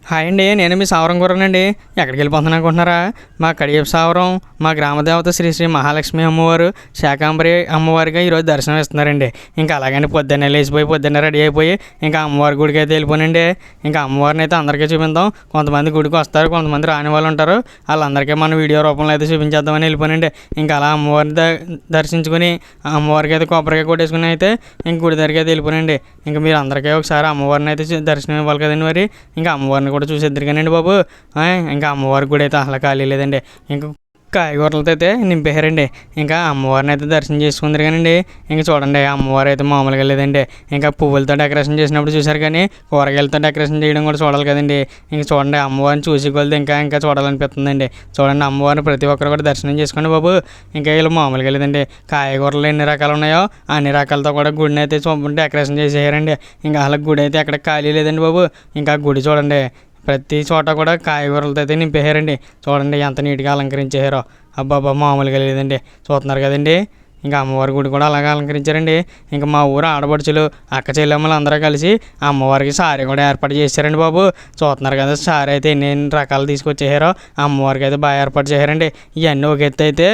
Hi అండి, నేను మీ సావరం గుర్రనండి. ఎక్కడికి వెళ్ళిపోతున్నాను అనుకుంటున్నారా? మా కడియపు సావరం, మా గ్రామదేవత శ్రీ శ్రీ మహాలక్ష్మి అమ్మవారు, శాకాంబరి అమ్మవారిగా ఈరోజు దర్శనం ఇస్తున్నారండి. ఇంకా అలాగని పొద్దున్నే లేచిపోయి పొద్దున్నే రెడీ అయిపోయి ఇంకా అమ్మవారి గుడికి అయితే వెళ్ళిపోనండి. ఇంకా అమ్మవారిని అయితే అందరికీ చూపిద్దాం. కొంతమంది గుడికి వస్తారు, కొంతమంది రాని వాళ్ళు ఉంటారు. వాళ్ళందరికీ మన వీడియో రూపంలో అయితే చూపించేద్దామని వెళ్ళిపోనండి. ఇంకా అలా అమ్మవారిని దర్శించుకుని అమ్మవారికి అయితే కొబ్బరికాయ కొట్టేసుకుని అయితే ఇంక గుడి దగ్గరికి అయితే వెళ్ళిపోనండి. ఇంకా మీరు అందరికీ ఒకసారి అమ్మవారిని అయితే దర్శనం ఇవ్వాలి కదండి. మరి ఇంకా అమ్మవారిని కూడా చూసేద్దరు కానండి బాబు. ఇంకా అమ్మవారి గుడి అయితే అసలు ఖాళీ లేదండి. ఇంకా కాయగూరలతో అయితే నింపేశారండి. ఇంకా అమ్మవారిని అయితే దర్శనం చేసుకుందరు కానండి. ఇంకా చూడండి, అమ్మవారు అయితే మామూలుగా లేదండి. ఇంకా పువ్వులతో డెకరేషన్ చేసినప్పుడు చూసారు, కానీ కూరగాయలతో డెకరేషన్ చేయడం కూడా చూడాలి కదండి. ఇంకా చూడండి, అమ్మవారిని చూసుకోలేదు ఇంకా ఇంకా చూడాలనిపిస్తుందండి. చూడండి, అమ్మవారిని ప్రతి ఒక్కరు కూడా దర్శనం చేసుకోండి బాబు. ఇంకా వీళ్ళు మామూలుగా లేదండి. కాయగూరలు ఎన్ని రకాలు ఉన్నాయో అన్ని రకాలతో కూడా గుడిని అయితే డెకరేషన్ చేసేయారండి. ఇంకా అలా గుడి అయితే ఎక్కడ ఖాళీ లేదండి బాబు. ఇంకా గుడి చూడండి, ప్రతి చోట కూడా కాయగూరలతో అయితే నింపేశారండి. చూడండి ఎంత నీట్గా అలంకరించారో. అబ్బాబ్బా మామూలుగా లేదండి. చూస్తున్నారు కదండి. ఇంకా అమ్మవారి గుడి కూడా అలాగే అలంకరించారండి. ఇంకా మా ఊరు ఆడపడుచులు, అక్క చెల్లెమ్మలు అందరూ కలిసి అమ్మవారికి సారీ కూడా ఏర్పాటు చేశారండి బాబు. చూస్తున్నారు కదా, సారీ అయితే ఎన్ని రకాలు తీసుకొచ్చేసారో. అమ్మవారికి అయితే బాగా ఏర్పాటు చేశారండి. ఇవన్నీ ఒక ఎత్తు అయితే,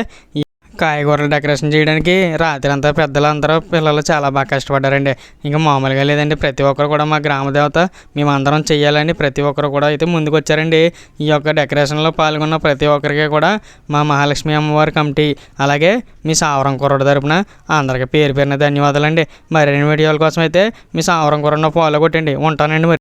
కాయగూరలు డెకరేషన్ చేయడానికి రాత్రి అంతా పెద్దలందరూ పిల్లలు చాలా బాగా కష్టపడ్డారండి. ఇంకా మామూలుగా లేదండి. ప్రతి ఒక్కరు కూడా మా గ్రామదేవత మేమందరం చెయ్యాలని ప్రతి ఒక్కరు కూడా అయితే ముందుకు వచ్చారండి. ఈ యొక్క డెకరేషన్లో పాల్గొన్న ప్రతి ఒక్కరికి కూడా మా మహాలక్ష్మి అమ్మవారి కమిటీ, అలాగే మీ సావరం కుర్రోడు తరపున అందరికీ పేరు పేరున ధన్యవాదాలండి. మరిన్ని వీడియోల కోసం అయితే మీ సావరం కుర్రోడ్ని ఫాలో కొట్టండి. ఉంటానండి మరి.